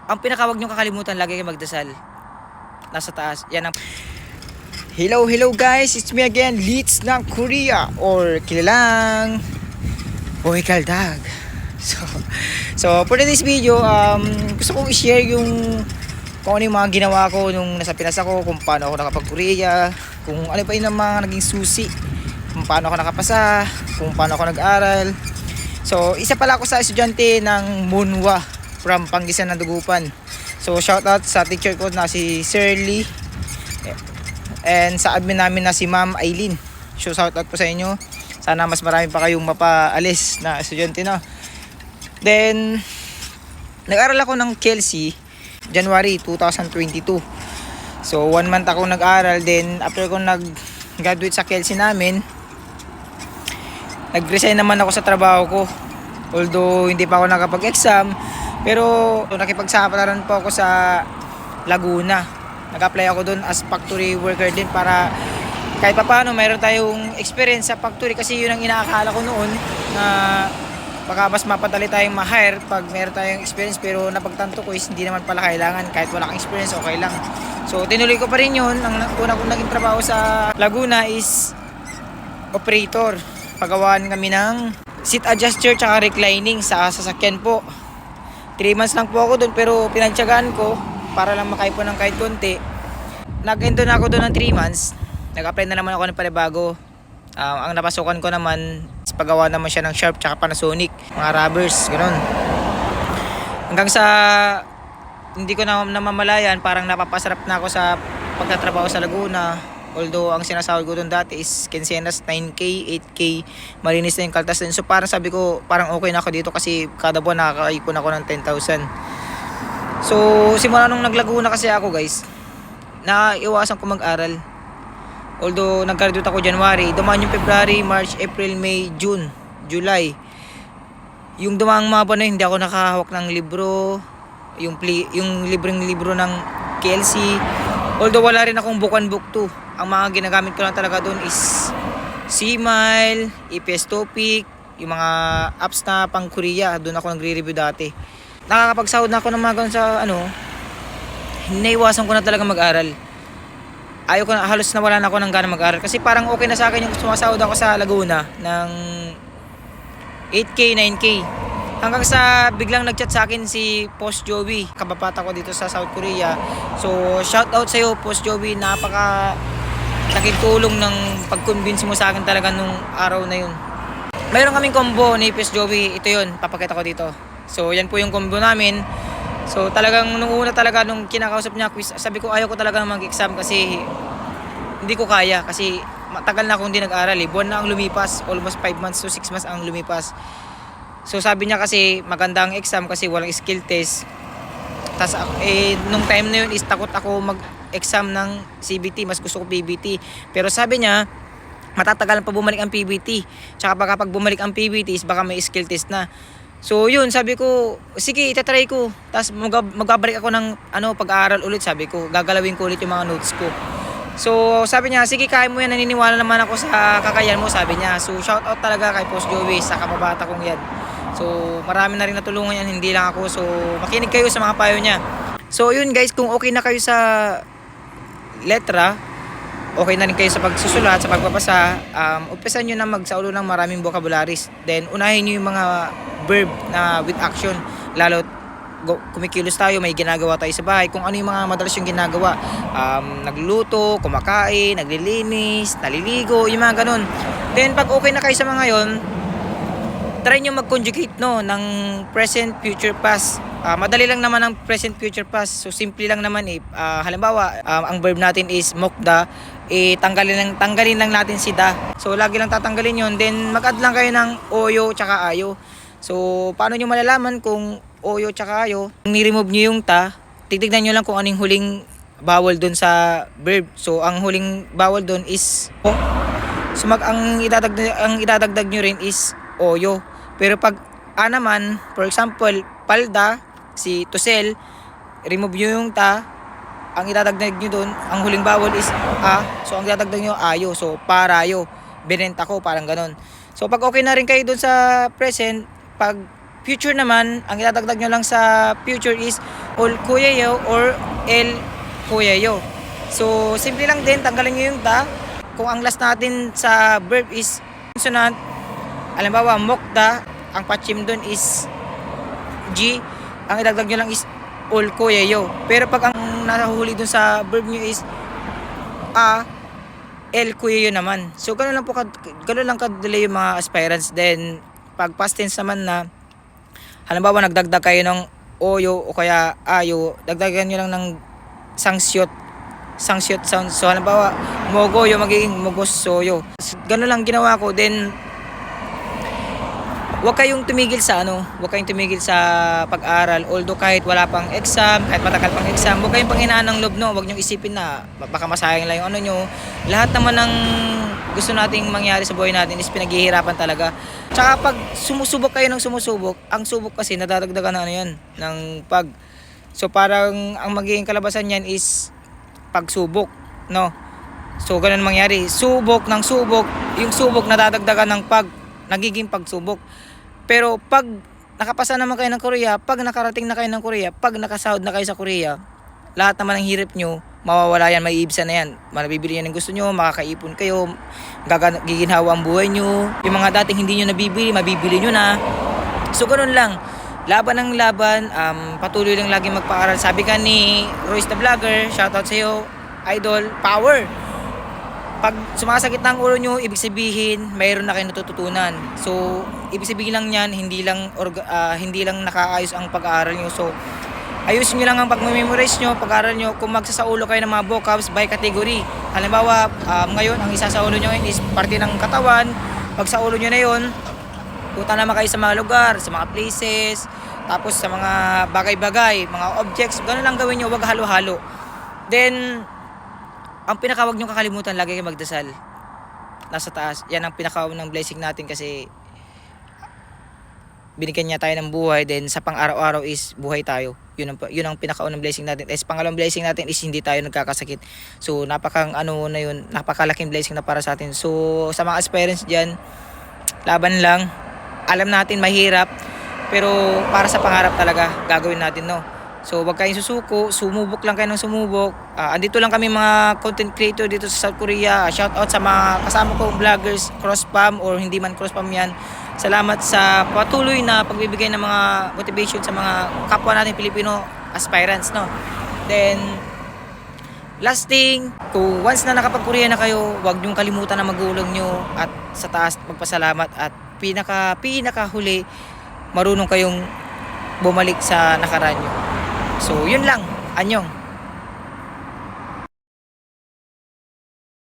ang pinakawag nyo kakalimutan, lagi kayo magdasal. Nasa taas. Yan ang... Hello guys, it's me again, Leeds ng Korea, or kilalang Boy Kaldag. So for this video, gusto kong i-share yung kung ano yung mga ginawa ko nung nasa Pinas ako, kung paano ako nakapag-Korea, kung ano pa yung mga naging susi, kung paano ako nakapasa, kung paano ako nag-aral. So isa pala ako sa estudyante ng Munwa from Pangisan ng Dugupan. So shoutout sa teacher ko na si Sir Lee, and sa admin namin na si Ma'am Aileen. So shoutout po sa inyo. Sana mas marami pa kayong mapaalis na estudyante na. Then nag-aral ako ng Kelsey January 2022. So 1 month ako nag-aral. Then after ko nag-graduate sa Kelsey namin, nag-resign naman ako sa trabaho ko. Although hindi pa ako nakapag-exam, pero nakipagsapalaran po ako sa Laguna. Nag-apply ako doon as factory worker din para kahit pa paano mayroon tayong experience sa factory, kasi yun ang inaakala ko noon na baka mas mapadali tayong ma-hire pag mayroon tayong experience, pero napagtanto ko is hindi naman pala kailangan. Kahit wala kang experience, okay lang. So tinuloy ko pa rin yun. Ang una kong naging trabaho sa Laguna is operator. Pagawaan kami ng seat adjuster tsaka reclining sa sasakyan po. 3 months lang po ako doon, pero pinagtyagaan ko para lang makaipon ng kahit konti. Nag-endo na ako doon ng 3 months. Nag-apply na naman ako ng panibago. Ang napasukan ko naman is paggawa naman siya ng Sharp tsaka Panasonic, mga rubbers, ganoon. Hanggang sa hindi ko na namamalayan, parang napapasarap na ako sa pagtatrabaho sa Laguna. Although ang sinasahod ko doon dati is quincenas 9K, 8K, malinis na yung kaltas din. So parang sabi ko, parang okay na ako dito kasi kada buwan nakakaipon ako ng 10,000. So simula nung naglaguna kasi ako guys, naiwasan ko mag-aral. Although nag-graduate ako January, dumaan yung February, March, April, May, June, July. Yung dumaang mga buwan na hindi ako nakahawak ng libro, yung libreng libro ng KLC. Although wala rin akong book 1, book 2. Ang mga ginagamit ko lang talaga doon is Cmile, EPS Topic, yung mga apps na pang Korea. Doon ako nagre-review dati. Nakakapagsahod na ako ng mga ganun sa naiwasan ko na talaga mag-aral. Ayoko na, halos nawalan ako ng gana mag-aral. Kasi parang okay na sa akin yung sumasahod ako sa Laguna ng 8K, 9K. Hanggang sa biglang nagchat sa akin si Post Joey, kababata ko dito sa South Korea. So shout out sa iyo Post Joey, napaka laking tulong ng pag-convince mo sa akin talaga nung araw na yun. Mayroon kaming combo ni Post Joey, ito yun, papakita ko dito. So yan po yung combo namin. So talagang nung una talaga nung kinakausap niya, sabi ko ayaw ko talaga mag-exam kasi hindi ko kaya, kasi matagal na akong hindi nag-aral eh. Buwan na ang lumipas, almost 5 months to 6 months ang lumipas. So sabi niya kasi maganda ang exam kasi walang skill test. Tapos nung time na yun is takot ako mag-exam ng CBT, mas gusto ko PBT. Pero sabi niya matatagal pa bumalik ang PBT. Tsaka baka pag bumalik ang PBT is baka may skill test na. So yun, sabi ko sige, itatry ko. Tapos magbabalik ako ng pag-aaral ulit, sabi ko. Gagalawin ko ulit yung mga notes ko. So sabi niya, sige kaya mo yan, naniniwala naman ako sa kakayahan mo, sabi niya. So shout out talaga kay Post Joey sa kababata kong yan. So marami na rin natulungan yan, hindi lang ako. So makinig kayo sa mga payo niya. So yun guys, kung okay na kayo sa letra, okay na rin kayo sa pagsusulat, sa pagpapasa, umpisan nyo na magsaulo ng maraming vocabularies. Then unahin nyo yung mga verb na with action. Lalo kumikilos tayo, may ginagawa tayo sa bahay, kung ano yung mga madalas yung ginagawa, nagluluto, kumakain, naglilinis, naliligo, yung mga ganun. Then pag okay na kayo sa mga yon, try nyo mag-conjugate ng present, future, past. Madali lang naman ang present, future, past. So simple lang naman eh. Halimbawa, ang verb natin is mokda, tanggalin lang natin si da. So lagi lang tatanggalin yon. Then mag-add lang kayo ng oyo tsaka ayo. So paano nyo malalaman kung oyo tsaka ayo? Kung ni-remove nyo yung ta, titignan nyo lang kung anong huling vowel dun sa verb. So ang huling vowel dun is o. So ang idadagdag nyo rin is oyo. Pero pag naman, for example, palda, si to sell, remove nyo yung ta, ang idadagdag nyo dun, ang huling vowel is a. So ang idadagdag nyo ayo. So parayo, binenta ko, parang ganon. So pag okay na rin kayo dun sa present, pag future naman, ang idadagdag nyo lang sa future is ol kuyayo or el kuyayo. So, simple lang din, tanggalin nyo yung ta. Kung ang last natin sa verb is consonant, halimbawa, mokta, ang patchim dun is G, ang idagdag nyo lang is ol kuyayo. Pero pag ang nahuli dun sa verb nyo is a, el kuyayo naman. So, ganun lang kadali yung mga aspirants. Then, pag past tense naman na, halimbawa, nagdagdag kayo ng oyo o kaya ayo, dagdagan nyo lang ng sangsyot sound. So, halimbawa, mogoyo, magiging mogosoyo. Ganun lang ginawa ko. Then, huwag kayong tumigil sa pag-aral. Although kahit wala pang exam, kahit matagal pang exam, huwag kayong panghinaan ng loob, no? Huwag niyong isipin na baka masayang lang yung ano nyo. Lahat naman ng gusto nating mangyari sa buhay natin is pinaghihirapan talaga. Tsaka pag sumusubok kayo ng sumusubok, ang subok kasi nadadagdagan na ano yan, ng pag. So parang ang magiging kalabasan yan is pagsubok, no? So ganun mangyari. Subok ng subok, yung subok nadadagdagan ng pag, nagiging pagsubok. Pero pag nakapasa naman kayo ng Korea, pag nakarating na kayo ng Korea, pag nakasahod na kayo sa Korea, lahat naman ng hirap nyo, mawawala yan, may ibsa na yan. Mabibili nyo ng gusto nyo, makakaipon kayo, giginhawa ang buhay nyo. Yung mga dating hindi nyo nabibili, mabibili nyo na. So ganun lang. Laban ng laban, patuloy lang lagi magpaaral. Sabi ka ni Royce the Vlogger, shoutout sa iyo, idol, power! Pag sumasakit ng ulo nyo, ibig sabihin, mayroon na kayo natututunan. So, ibig sabihin lang yan, hindi lang nakaayos ang pag-aaral nyo. So, ayusin nyo lang ang pag-memorize nyo, pag-aaral nyo, kung magsasaulo kayo ng mga vocabs by category. Halimbawa, ngayon, ang isasaulo nyo ngayon is parte ng katawan. Pag saulo nyo na yun, punta naman kayo sa mga lugar, sa mga places, tapos sa mga bagay-bagay, mga objects, gano'n lang gawin nyo, wag halo-halo. Then, ang pinakawag nyo kakalimutan, lagi kayo magdasal. Nasa taas. Yan ang pinakaunang blessing natin kasi binigyan niya tayo ng buhay. Then sa pang-araw-araw is buhay tayo. Yun ang pinakaunang blessing natin. Is pangalawang blessing natin is hindi tayo nagkakasakit. So napakalaking blessing na para sa atin. So sa mga aspirants dyan, laban lang. Alam natin mahirap, pero para sa pangarap talaga gagawin natin, no? So wag kayong susuko, sumubok lang kayo ng sumubok. Andito lang kami mga content creator dito sa South Korea. Shout out sa mga kasama kong vloggers, cross-spam or hindi man cross-spam yan. Salamat sa patuloy na pagbibigay ng mga motivation sa mga kapwa natin Pilipino aspirants, no? Then last thing, kung once na nakapag-Korea na kayo, wag niyong kalimutan na magulang nyo at sa taas magpasalamat at pinaka huli, marunong kayong bumalik sa nakaraan nyo. So, yun lang. Anyong.